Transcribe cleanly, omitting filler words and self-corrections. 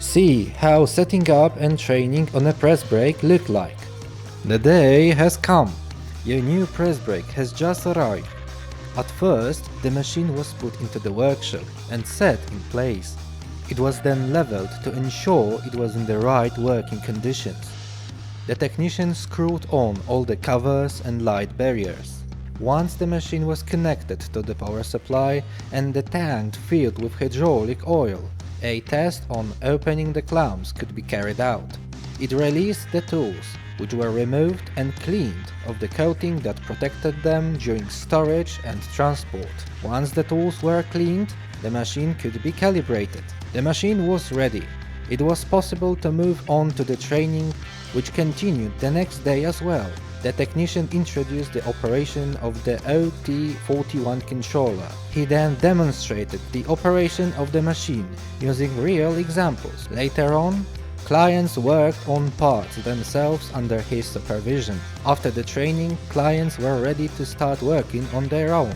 See how setting up and training on a press brake look like. The day has come. Your new press brake has just arrived. At first, the machine was put into the workshop and set in place. It was then leveled to ensure it was in the right working conditions. The technician screwed on all the covers and light barriers. Once the machine was connected to the power supply and the tank filled with hydraulic oil, a test on opening the clamps could be carried out. It released the tools, which were removed and cleaned of the coating that protected them during storage and transport. Once the tools were cleaned, the machine could be calibrated. The machine was ready. It was possible to move on to the training, which continued the next day as well. The technician introduced the operation of the OT41 controller. He then demonstrated the operation of the machine using real examples. Later on, clients worked on parts themselves under his supervision. After the training, clients were ready to start working on their own.